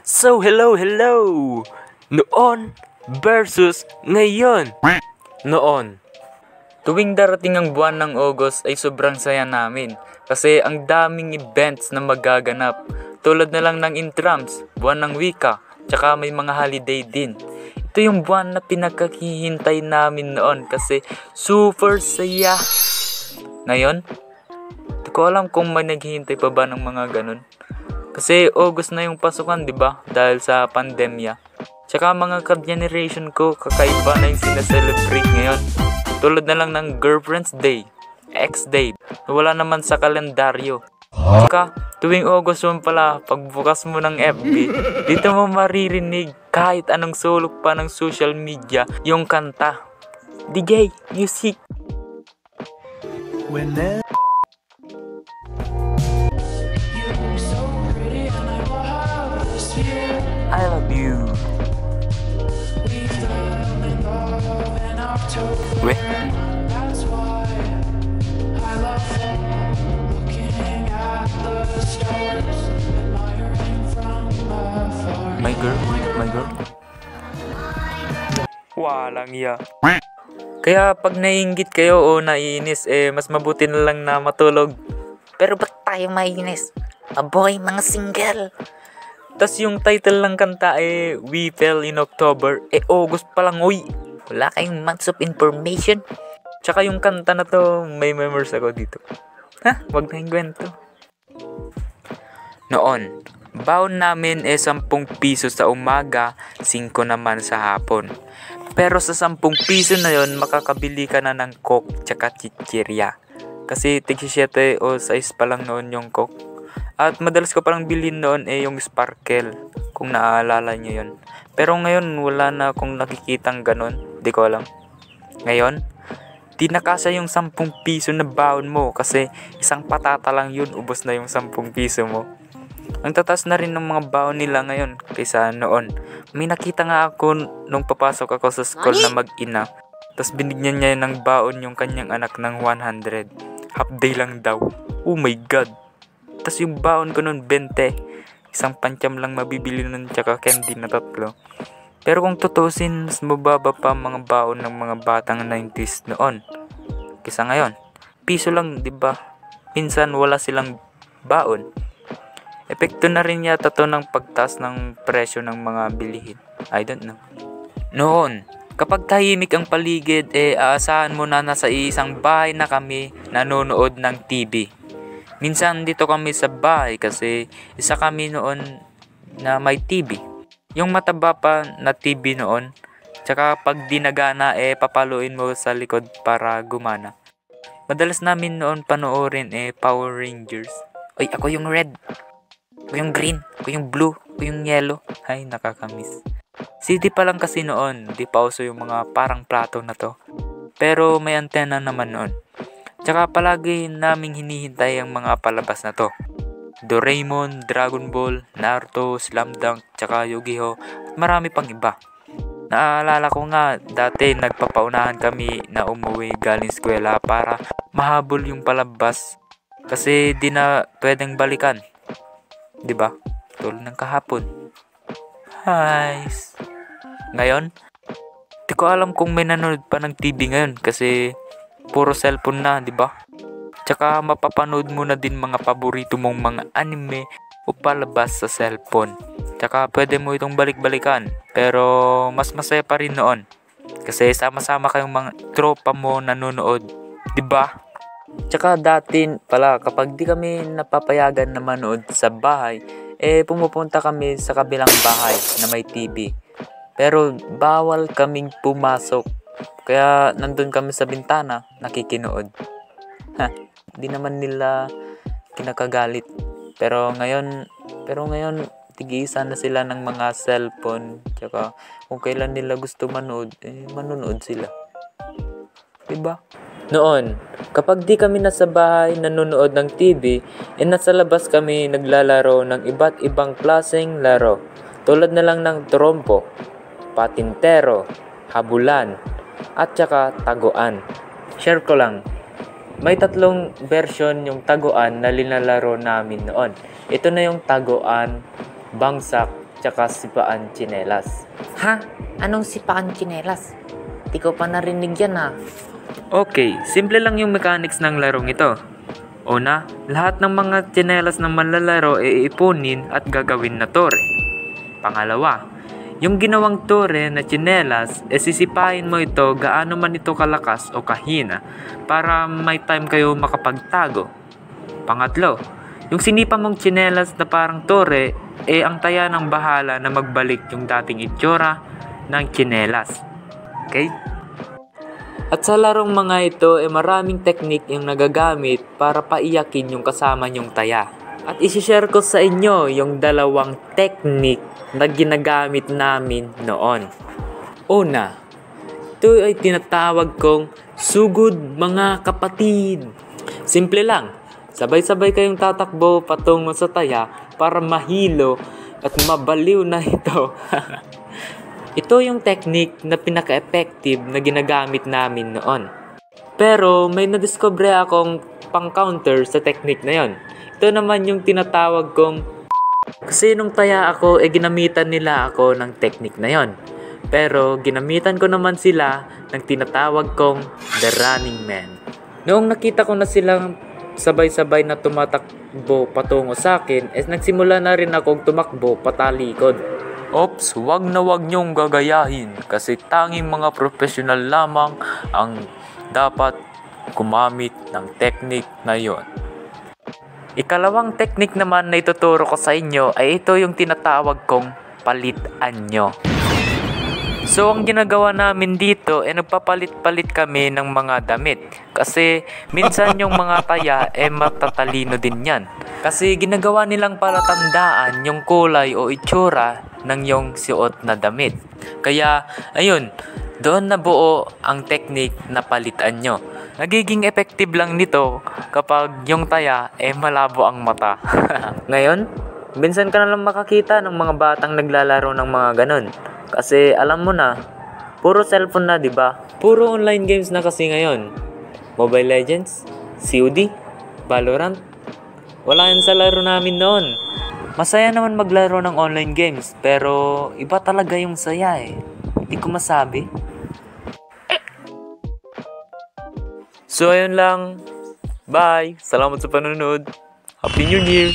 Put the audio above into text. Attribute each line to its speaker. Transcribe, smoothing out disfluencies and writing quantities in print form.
Speaker 1: So hello! Noon versus ngayon. Noon. Tuwing darating ang buwan ng August ay sobrang saya namin kasi ang daming events na magaganap tulad na lang ng intrams, buwan ng wika, tsaka may mga holiday din. Ito yung buwan na pinakahihintay namin noon kasi super saya. Ngayon, di ko alam kung may naghihintay pa ba ng mga ganun. Kasi August na yung pasukan, di ba? Dahil sa pandemya. Tsaka mga ka-generation ko, kakaiba na yung sinaselebrate ngayon. Tulad na lang ng Girlfriend's Day, X-Day, wala naman sa kalendaryo. Tsaka, tuwing August mo pala, pagbukas mo ng FB, dito mo maririnig kahit anong sulok pa ng social media, yung kanta. DJ, music. I love you. Weh? My girl. Walang iya. Kaya pag naiinggit kayo o naiinis, mas mabuti na lang na matulog.
Speaker 2: Pero ba't tayo mainis? Aboy, mga single.
Speaker 1: Tas yung title ng kanta We Fell in October. August pa lang, uy.
Speaker 2: Wala kayong months of information.
Speaker 1: Tsaka yung kanta na to, may memories ako dito. Wag na yung kwento. Noon, baon namin 10 piso sa umaga, 5 naman sa hapon. Pero sa 10 piso na yon, makakabili ka na ng coke tsaka chichirya. Kasi tig 7 o 6 pa lang noon yung coke. At madalas ko parang bilhin noon yung sparkle, kung naaalala nyo yun. Pero ngayon, wala na akong nakikitang ganon. Di ko alam. Ngayon, di nakasya yung 10 piso na baon mo kasi isang patata lang yun, ubos na yung 10 piso mo. Ang tatas na rin ng mga baon nila ngayon kaysa noon. May nakita nga ako nung papasok ako sa school na mag-ina. Tapos binigyan niya ng baon yung kanyang anak ng 100. Half day lang daw. Oh my God. Tapos yung baon ko nun 20. Isang pantyam lang mabibili nun tsaka candy na 3. Pero kung tutusin, mas mababa pa mga baon ng mga batang 90s noon. Kaysa ngayon, piso lang, 'di ba? Minsan wala silang baon. Epekto na rin yata to ng pagtaas ng presyo ng mga bilihin. I don't know. Noon, kapag tahimik ang paligid, aasahan mo na nasa isang bahay na kami nanonood ng TV. Minsan dito kami sa bahay kasi isa kami noon na may TV. Yung mataba pa na TV noon. Tsaka pag di nagana, papaluin mo sa likod para gumana. Madalas namin noon panoorin Power Rangers. Ay, ako yung red. Ako yung green. Ako yung blue. Ako yung yellow. Ay, nakakamiss. CD pa lang kasi noon. Di pa uso yung mga parang plato na to. Pero may antena naman noon. Tsaka palagi naming hinihintay ang mga palabas na to. Doraemon, Dragon Ball, Naruto, Slam Dunk, tsaka Yu-Gi-Oh! At marami pang iba. Naalala ko nga, dati nagpapaunahan kami na umuwi galing eskwela para mahabol yung palabas. Kasi di na pwedeng balikan. Diba? Tulad ng kahapon. Highs. Ngayon, di ko alam kung may nanonood pa ng TV ngayon kasi puro cellphone na, di ba? Tsaka mapapanood mo na din mga paborito mong mga anime o palabas sa cellphone. Tsaka pwede mo itong balik-balikan, pero mas masaya pa rin noon. Kasi sama-sama kayong mga tropa mo nanonood, di ba? Tsaka dati pala kapag di kami napapayagan na manood sa bahay, pumupunta kami sa kabilang bahay na may TV. Pero bawal kaming pumasok. Kaya nandun kami sa bintana, nakikinood. Di naman nila kinakagalit. Pero ngayon, tig-iisa na sila ng mga cellphone. Tsaka kung kailan nila gusto manood, manonood sila. Diba? Noon, kapag di kami nasa bahay nanonood ng TV, nasa labas kami naglalaro ng iba't ibang klaseng laro. Tulad na lang ng trompo, patintero, habulan, at saka taguan. Share ko lang, may 3 version yung taguan na linalaro namin noon. Ito na yung taguan, bangsak, tsaka sipaan tsinelas.
Speaker 2: Ha? Anong sipaan tsinelas? Di ko pa narinig yan ah.
Speaker 1: Okay, simple lang yung mechanics ng larong ito. Una, lahat ng mga tsinelas na manlalaro ay iipunin at gagawin na tore. Pangalawa, yung ginawang tore na tsinelas, sisipain mo ito gaano man ito kalakas o kahina para may time kayo makapagtago. Pangatlo, yung sinipa mong tsinelas na parang tore, ang taya ng bahala na magbalik yung dating itsura ng tsinelas. Okay? At sa larong mga ito, maraming technique yung nagagamit para paiyakin yung kasama nyong taya. At isishare ko sa inyo yung dalawang technique na ginagamit namin noon. Una, ito ay tinatawag kong sugod mga kapatid. Simple lang, sabay-sabay kayong tatakbo patungo sa taya para mahilo at mabaliw na ito. Ito yung technique na pinaka-effective na ginagamit namin noon. Pero may nadiscover akong pang-counter sa technique na yon. Ito naman yung tinatawag kong kasi nung taya ako, ginamitan nila ako ng technique na yon. Pero ginamitan ko naman sila ng tinatawag kong The Running Man. Noong nakita ko na silang sabay-sabay na tumatakbo patungo sa akin, nagsimula na rin akong tumakbo patalikod. Ops, wag na wag nyong gagayahin kasi tanging mga profesional lamang ang dapat gumamit ng technique na yon. Ikalawang technique naman na ituturo ko sa inyo ay ito yung tinatawag kong palitan nyo. So ang ginagawa namin dito nagpapalit-palit kami ng mga damit. Kasi minsan yung mga taya matatalino din yan. Kasi ginagawa nilang palatandaan yung kulay o itsura ng yung suot na damit. Kaya ayun, doon nabuo ang technique na palitan nyo. Nagiging effective lang nito kapag yung taya malabo ang mata. Ngayon, minsan ka na lang makakita ng mga batang naglalaro ng mga ganun. Kasi alam mo na, puro cellphone na, 'di ba? Puro online games na kasi ngayon. Mobile Legends, COD, Valorant. Wala yan sa laro namin noon. Masaya naman maglaro ng online games, pero iba talaga yung saya eh. Hindi ko masabi. So ayun lang. Bye. Salamat sa panonood. Happy New Year.